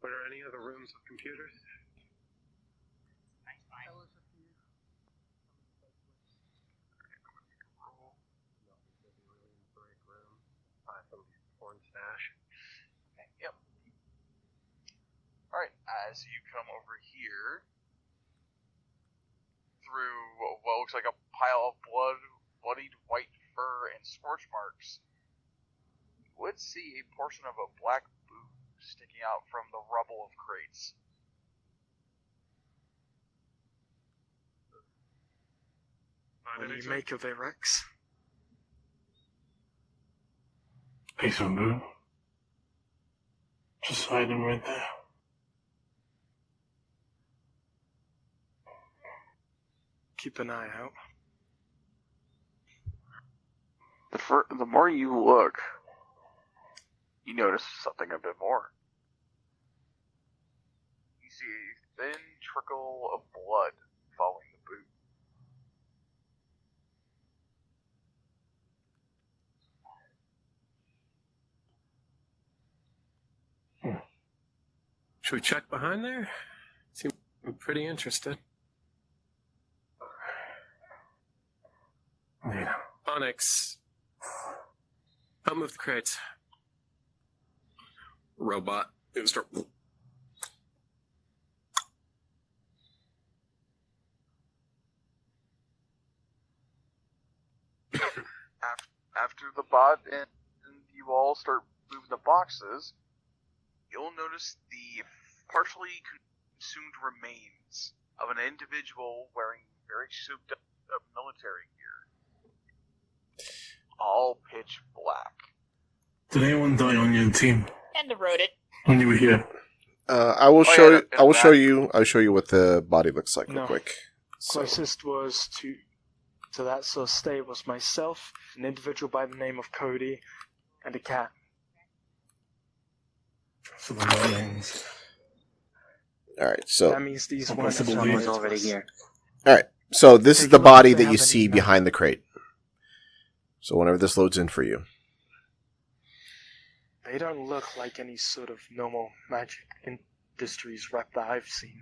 Are there any other rooms with computers? Okay, yep. Alright, as you come over here, through what looks like a pile of bloodied white fur and scorch marks, you would see a portion of a black boot sticking out from the rubble of crates. What do you make of it, Rex? Piece of boot. Just hiding right there. Keep an eye out. The more you look, you notice something a bit more. You see a thin trickle of blood following the boot. Should we check behind there? Seem pretty interested. Yeah. Onyx. I'll move the crates. Robot. Gonna start. After the bot and you all start moving the boxes, you'll notice the partially consumed remains of an individual wearing very souped up military gear. All pitch black. Did anyone die on your team And the rodent. when you were here? I will show you. I will show you. I'll show you what the body looks like real No. quick. So, Closest was to that sort of state was myself, an individual by the name of Cody, and a cat. For the remains. all right. So, That means these Oh, weren't possible affiliated leads. with already us. here. all right. So this is Take the a look body if they that you have see any behind the crate. So whenever this loads in for you, They don't look like any sort of normal magic industries rep that I've seen.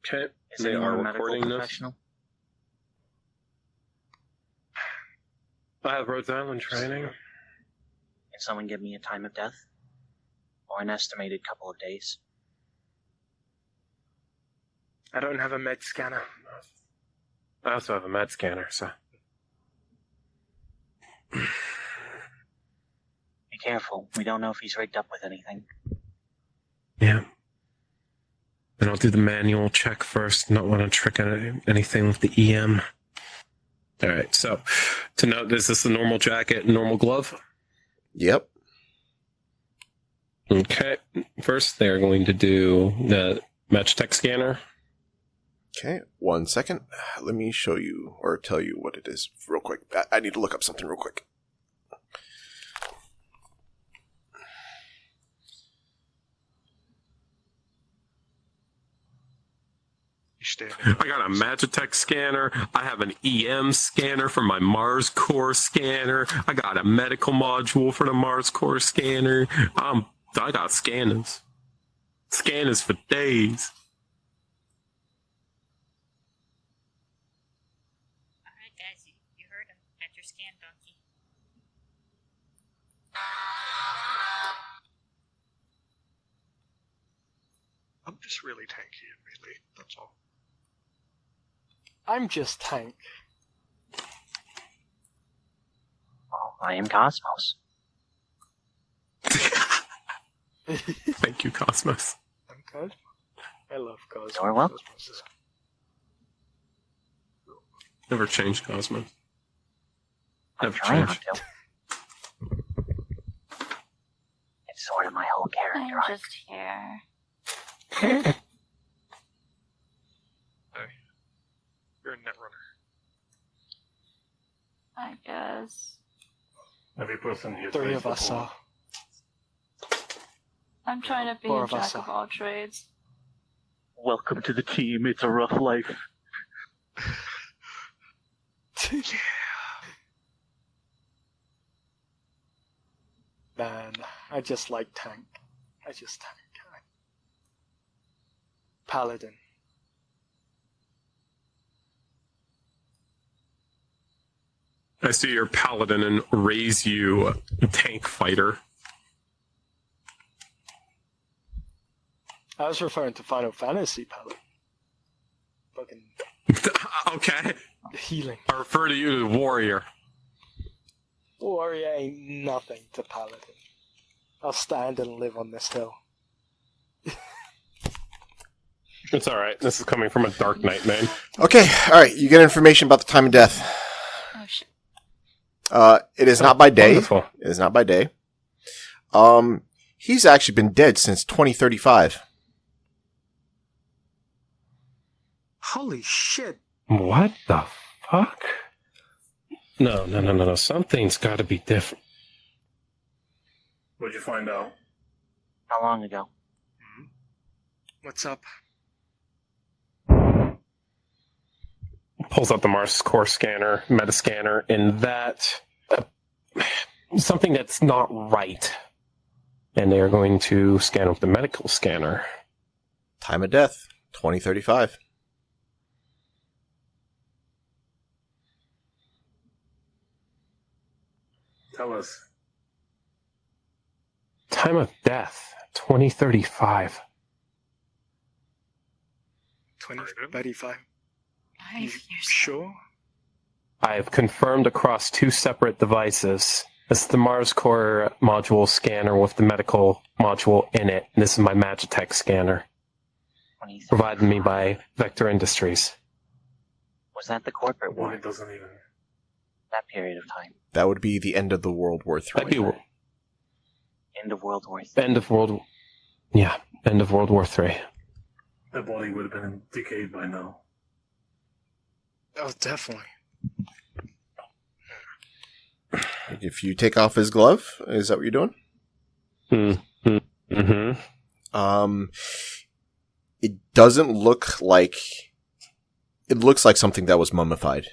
Okay. Is They anyone are a medical recording this. professional? I have Rhode Island training. Can someone give me a time of death? Or an estimated couple of days? I don't have a med scanner. I also have a med scanner, so. Be careful. We don't know if he's rigged up with anything. Yeah. And I'll do the manual check first. Not want to trick anything with the EM. Alright, so to note, is this a normal jacket and normal glove? yep. Okay. First, they're going to do the match tech scanner. Okay. 1 second. Let me show you or tell you what it is real quick. I need to look up something real quick. I got a Magitech scanner. I have an EM scanner for my Mars Core scanner. I got a medical module for the Mars Core scanner. I got scanners. Scanners for days. Alright, guys, you heard him. Got your scan donkey. I'm just really tanky and melee, that's all. I'm just tank. Oh, I am Cosmos. Thank you, Cosmos. I'm Cosmos. I love Cosmos. You're welcome. Cosmos is- Never changed Cosmos. I'm Never trying changed. not to. It's sort of my whole character. I'm just here. You're a netrunner. I guess. Every person here. Three plays of us before. are. I'm trying to be Four a of us jack of are. all trades. Welcome to the team. It's a rough life. Yeah. Man, I just like tank. I just can't. Paladin. I see your paladin and raise you tank fighter. I was referring to Final Fantasy Paladin. Fucking Okay. healing. I refer to you as warrior. Warrior ain't nothing to Paladin. I'll stand and live on this hill. It's alright. This is coming from a Dark Knight, man. Okay, alright, you get information about the time of death. Oh, shit. It is not by day. Wonderful. It is not by day. He's actually been dead since 2035. Holy shit. What the fuck? No. Something's gotta be different. What'd you find out? How long ago? What's up? Pulls out the Mars core scanner, metascanner, and that something that's not right. And they're going to scan with the medical scanner. Time of death, 2035. Tell us. Time of death, 2035. 2035. 5 years. Sure? I have confirmed across 2 separate devices. This is the Mars core module scanner with the medical module in it. This is my Magitech scanner, 2035. provided me by Vector Industries. Was that the corporate Well, war? it doesn't even. That period of time. That would be the end of the World War That'd be III. End of World War III. end of World War III. That body would have been decayed by now. Oh, definitely. If you take off his glove, is that what you're doing? Mm-hmm. It doesn't look like... It looks like something that was mummified.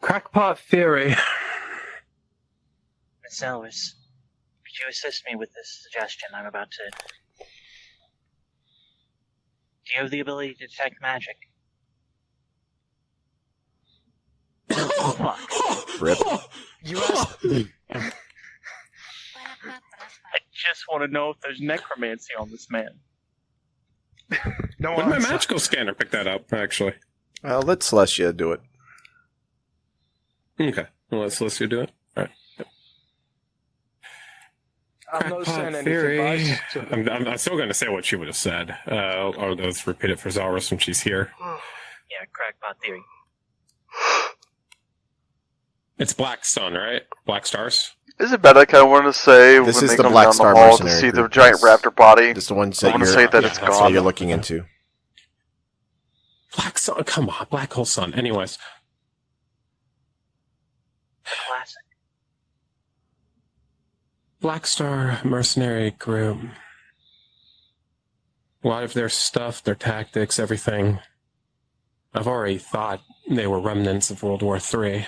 Crackpot theory. Miss Elvis, could you assist me with this suggestion I'm about to... Do you have the ability to detect magic? Rip. You asked... I just want to know if there's necromancy on this man. No Let my answer. magical scanner pick that up, actually. Let Celestia do it. Okay. Well, let's do it. All right. I'm not saying Crackpot anything, theory. but I just- I'm still going to say what she would have said. Or let's repeat it for Zalrus when she's here. Yeah, crackpot theory. It's Black Sun, right? Black Stars? Is it bad? I kind of wanted to say This when is they the come Black down Star the hall to mercenary see the group, giant yes. raptor body. Just the ones I that want to you're, say that yeah, it's that's that gone. you're looking into. Black Sun. Come on. Black Hole Sun. Anyways. The classic. Black Star mercenary group. A lot of their stuff, their tactics, everything. I've already thought they were remnants of World War III.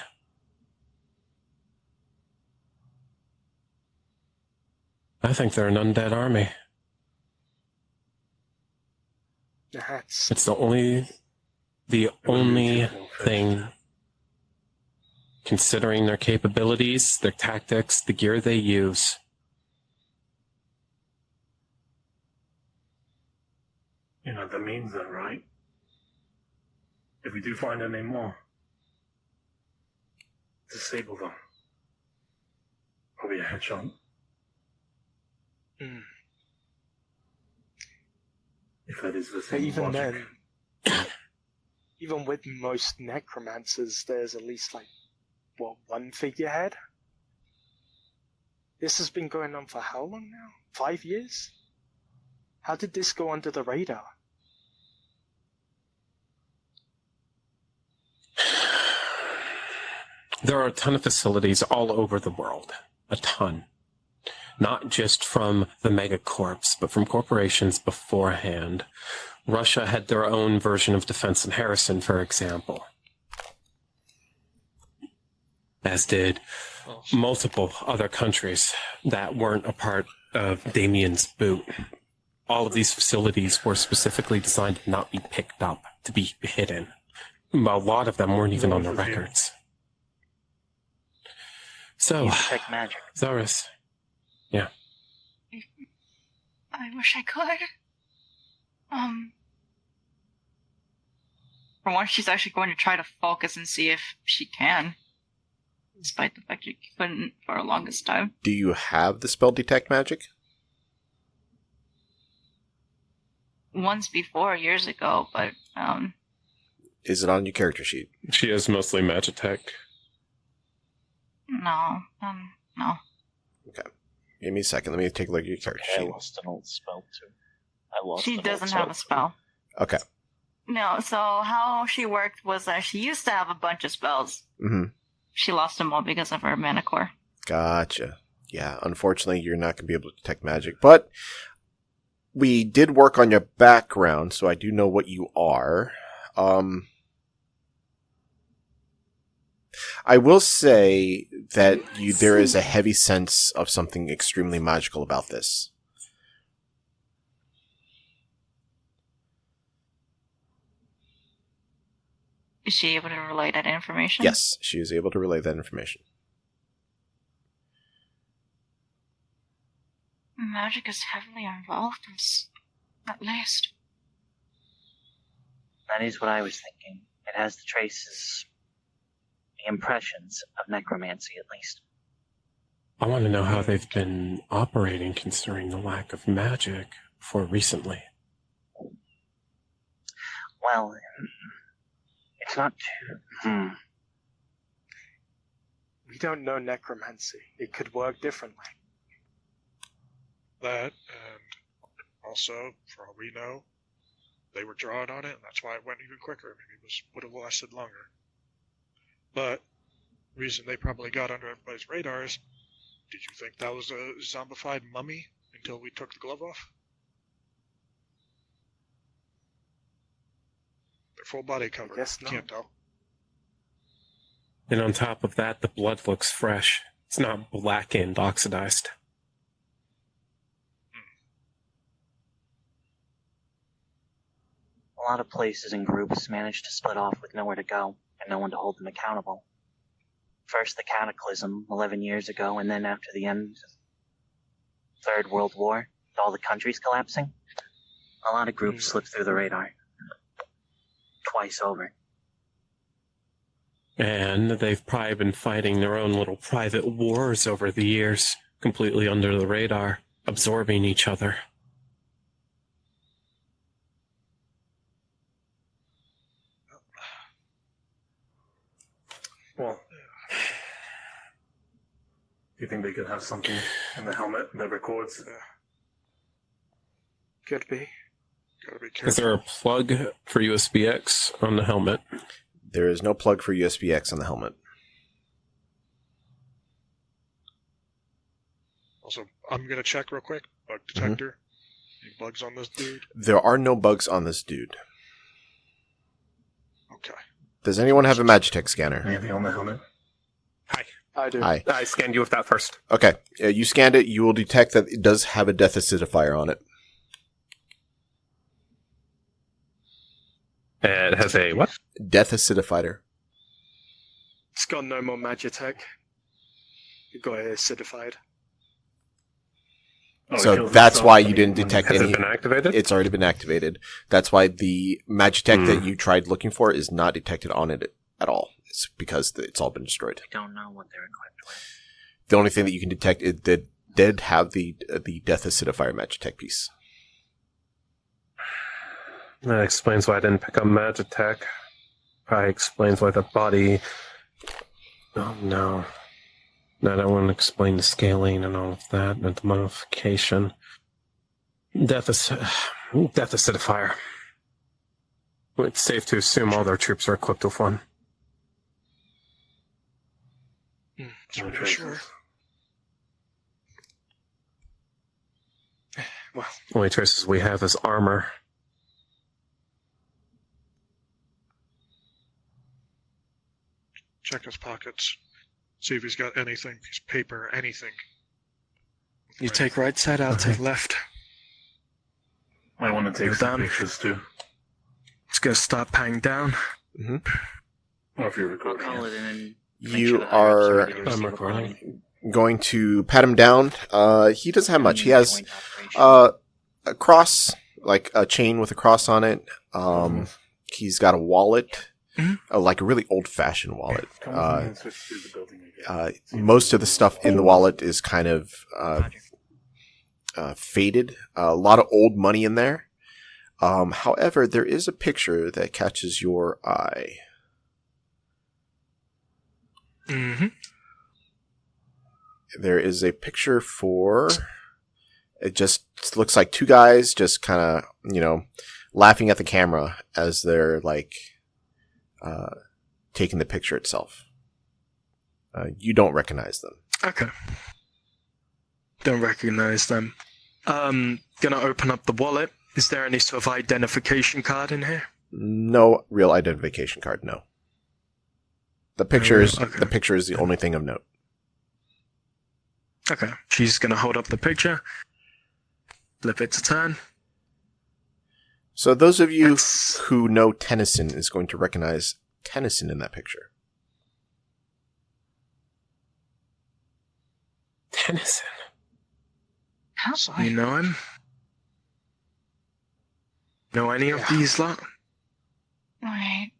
I think they're an undead army. That's... It's the only thing, considering their capabilities, their tactics, the gear they use. You know what that means then, right? If we do find any more, disable them. Probably a headshot. Mm. If that is the But same even logic. then, even with most necromancers, there's at least, like, what, one figurehead? This has been going on for how long now? 5 years? How did this go under the radar? There are a ton of facilities all over the world. A ton. not just from the Megacorps, but from corporations beforehand. Russia had their own version of defense in Harrison, for example, as did multiple other countries that weren't a part of Damien's boot. All of these facilities were specifically designed to not be picked up, to be hidden. A lot of them weren't even on the records. So, You detect magic. Zaris. Yeah. I wish I could. For once, she's actually going to try to focus and see if she can. Despite the fact she couldn't for the longest time. Do you have the spell detect magic? Once before, years ago, but, Is it on your character sheet? She is mostly Magitech. no. No. Okay. Give me a second. Let me take a look at your character I sheet. lost an old spell too. I lost. She an old doesn't have a spell. Okay. No, so how she worked was that she used to have a bunch of spells. Mm-hmm. She lost them all because of her Megacorps. Gotcha. Yeah, unfortunately, you're not going to be able to detect magic. But we did work on your background, so I do know what you are. I will say that there is a heavy sense of something extremely magical about this. Is she able to relay that information? Yes, she is able to relay that information. Magic is heavily involved, at least. That is what I was thinking. It has the traces, the impressions of necromancy, at least. I want to know how they've been operating considering the lack of magic for recently. Well, it's not too... We don't know necromancy. It could work differently. That, and also, for all we know, they were drawing on it, and that's why it went even quicker. Maybe it would have lasted longer. But, reason they probably got under everybody's radars, did you think that was a zombified mummy until we took the glove off? Their full body cover. Guess not. Can't tell. And on top of that, the blood looks fresh. It's not blackened, oxidized. A lot of places and groups manage to split off with nowhere to go and no one to hold them accountable. First the Cataclysm 11 years ago, and then after the end of the Third World War, with all the countries collapsing, a lot of groups slipped through the radar. Twice over. And they've probably been fighting their own little private wars over the years, completely under the radar, absorbing each other. Well, do you think they could have something in the helmet that records? Could be. Gotta be careful. Is there a plug for USB-X on the helmet? There is no plug for USB-X on the helmet. Also, I'm gonna check real quick. Bug detector. Any bugs on this dude? There are no bugs on this dude. Okay. Does anyone have a Magitech scanner? Anything on the helmet? Hi. I do. Hi. I scanned you with that first. Okay. You scanned it. You will detect that it does have a death acidifier on it. It has a what? Death acidifier. It's got no more Magitech. It got acidified. Oh, it So kills that's itself why when you didn't detect Has any. it been activated? It's already been activated. That's why the Magitech that you tried looking for is not detected on it at all. It's because it's all been destroyed. I don't know what they're equipped with. The only thing that you can detect is that did have the death acidifier Magitech piece. That explains why I didn't pick up Magitech. Probably explains why the body... Oh, no. I don't want to explain the scaling and all of that, and the modification. Death acidifier. It's safe to assume all their troops are equipped with one. That's pretty sure. Well, Only traces we have is armor. Check his pockets. See if he's got anything, piece of paper, anything. you take right side, I'll take left. I want to take Go some down. pictures too. It's gonna start panning down. Or if you're I'll recording. call it in and make You sure the higher-ups are ready to receive I'm a recording. call. going to pat him down. He doesn't have much. He has Joint operation. a cross, like a chain with a cross on it. He's got a wallet, like a really old-fashioned wallet. Come on and switch to the building again. Most of the stuff in the wallet is kind of faded. A lot of old money in there. However, there is a picture that catches your eye. Mm-hmm. There is a picture for... It just looks like two guys just kind of, laughing at the camera as they're, taking the picture itself. You don't recognize them. Okay. Don't recognize them. Gonna open up the wallet. Is there any sort of identification card in here? No real identification card, no. The picture is Okay. the picture is the only thing of note. Okay. She's gonna hold up the picture. Flip it to turn. So those of you That's- who know Tennyson is going to recognize Tennyson in that picture. Tennyson. Oh You boy. know him? Know any of these lot? Wait.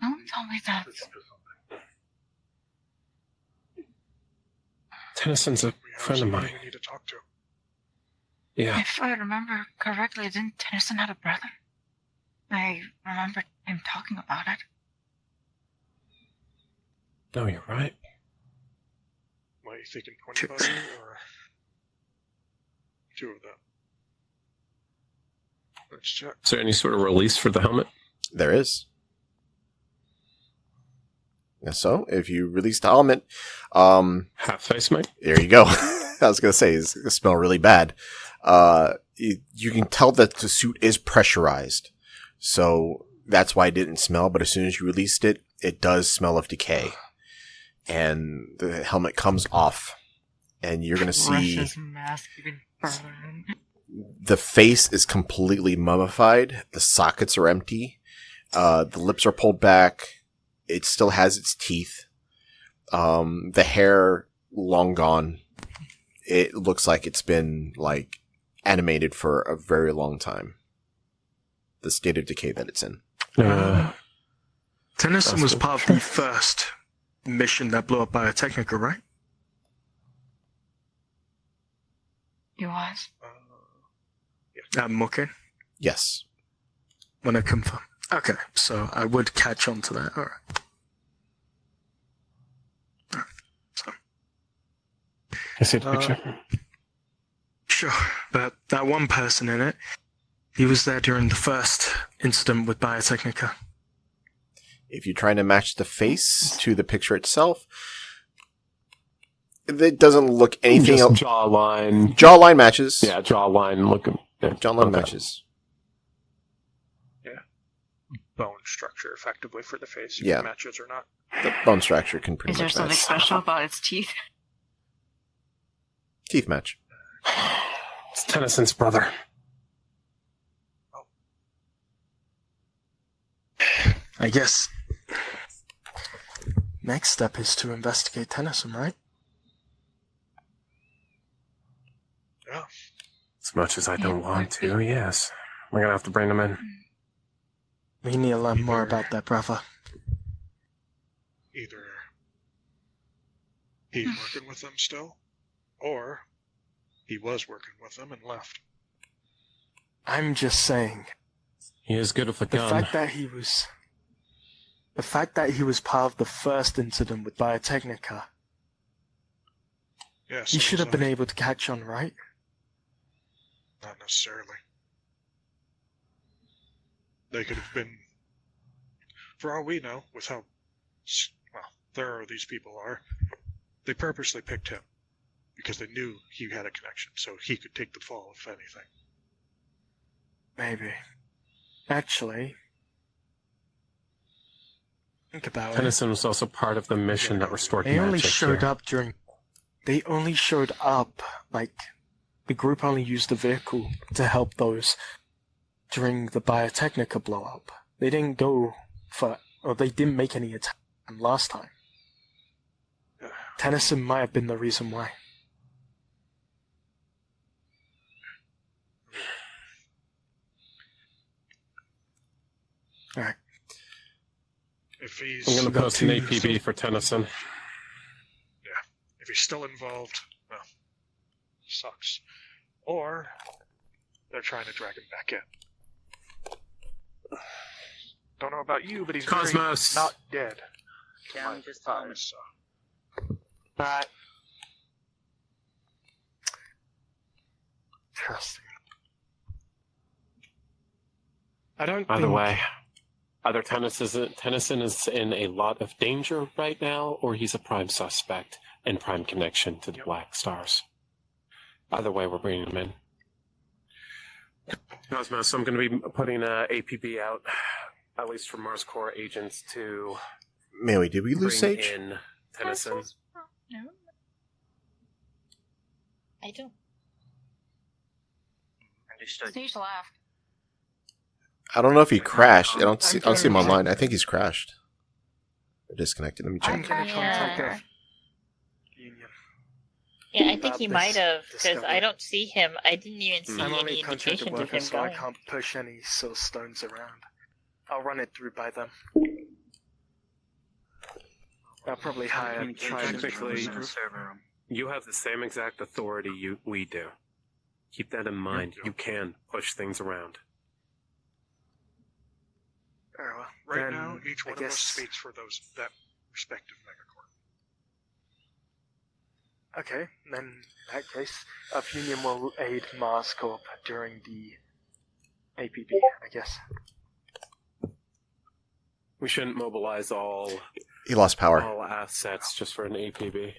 Don't tell me that. Tennison's a We have friend of somebody mine. we need to talk to. Yeah. If I remember correctly, didn't Tennyson have a brother? I remember him talking about it. No, you're right. What are you thinking, Pointy Butter or two of them? Let's check. Is there any sort of release for the helmet? There is. And so, if you release the helmet, Half face, mate? there you go. I was going to say, it's going to smell really bad. You can tell that the suit is pressurized. So, that's why it didn't smell, but as soon as you released it, it does smell of decay. And the helmet comes off. And you're going to see Russia's mask even burn. the face is completely mummified. The sockets are empty. The lips are pulled back. It still has its teeth. The hair long gone. It looks like it's been animated for a very long time. The state of decay that it's in. Tennyson was part of the first mission that blew up Biotechnica, right? He was. Okay. Yes. When I confirm. Okay, so I would catch on to that. Alright. So, I see the picture. sure, but that one person in it, he was there during the first incident with Biotechnica. If you're trying to match the face to the picture itself, it doesn't look anything Just else. jawline. Jawline matches. Yeah, jawline looking. Yeah, Jawline okay. matches. Bone structure, effectively, for the face. If Yeah. it matches or not. The bone structure can pretty Is there much something match. special about its teeth? Teeth match. It's Tennyson's brother. I guess next step is to investigate Tennyson, right? Yeah. As much as I don't want to, yes. We're gonna have to bring him in. We need to learn more about that brother. Either he's working with them still, or he was working with them and left. I'm just saying, He is good with a the gun. fact that he was part of the first incident with Biotechnica, Yes, he should have been able to catch on, right? Not necessarily. They could have been, for all we know, with how thorough these people are, they purposely picked him because they knew he had a connection, so he could take the fall if anything. Maybe. Actually, think about it. Tennyson was also part of the mission that restored They only magic showed here. up They only showed up, the group only used the vehicle to help those during the Biotechnica blow-up. They didn't they didn't make any attack last time. Tennyson might have been the reason why. Alright. If he's I'm going to post an two- APB for Tennyson. if he's still involved, well, sucks. Or they're trying to drag him back in. Don't know about you, but he's Cosmos. very not dead. to Down my just a moment. eyes, so. Alright. Interesting. I don't By think... the way, either Tennyson is in a lot of danger right now, or he's a prime suspect and prime connection to the Black Stars. Either way, we're bringing him in. Cosmos, I'm going to be putting a APB out, at least for Mars Corps agents, to Melee, did we lose bring Sage? in Tennyson. No. I don't. Understood. Sage left. I don't know if he crashed. I don't see him gonna- online. I think he's crashed. Or disconnected. Let me I'm check. gonna contact Yeah. the Union. Yeah, I think About he this might have, because I discovery. don't see him. I didn't even see I'm only any a contracted indications of worker, him so I going. can't push any soul stones around. I'll run it through by them. I'll probably hire Communications Trident room is for in the this server room. You have the same exact authority we do. Keep that in mind. Yeah. You can push things around. Very well. Right Then now, each I one of us guess- speaks for that respective Megacorp. Okay, then in that case, Union will aid Mars Corp during the APB, I guess. We shouldn't mobilize all He lost power. assets just for an APB.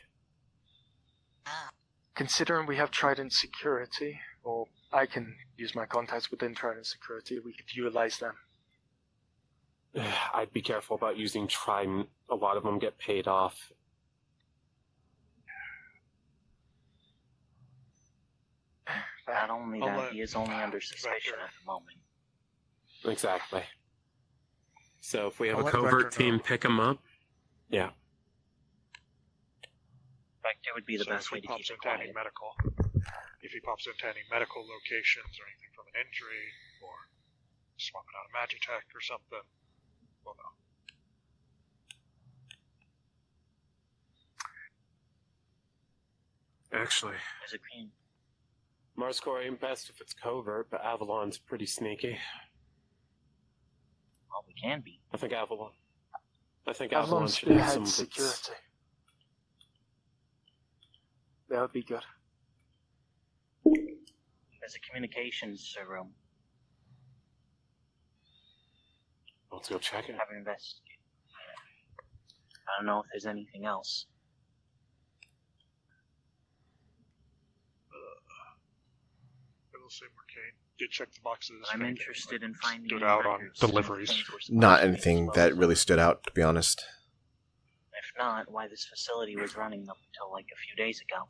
Considering we have Trident Security, or I can use my contacts within Trident Security, we could utilize them. I'd be careful about using Trident. A lot of them get paid off. Not only I'll that, let he is only under Vector- suspicion at the moment. Exactly. So if we have I'll a let covert Vector team know. pick them up, yeah. Vector would be the So best if way he to keep pops it into any quiet. medical, if he pops into any medical locations or anything from an injury or swapping out a Magitech or something, we'll know. Actually, There's a green. Mars Corps ain't best if it's covert, but Avalon's pretty sneaky. Well, we can be. I think Avalon Avalon should have some spearhead boots. security. That would be good. There's a communications room. Let's go check it. Have an investigate. I don't know if there's anything else. I will say Mercane did check the boxes. But I'm if anything, interested like, in finding stood any out on records of deliveries. things we're supposed Not to be anything that disposing really of. stood out, to be honest. If not, why this facility was running up until like a few days ago.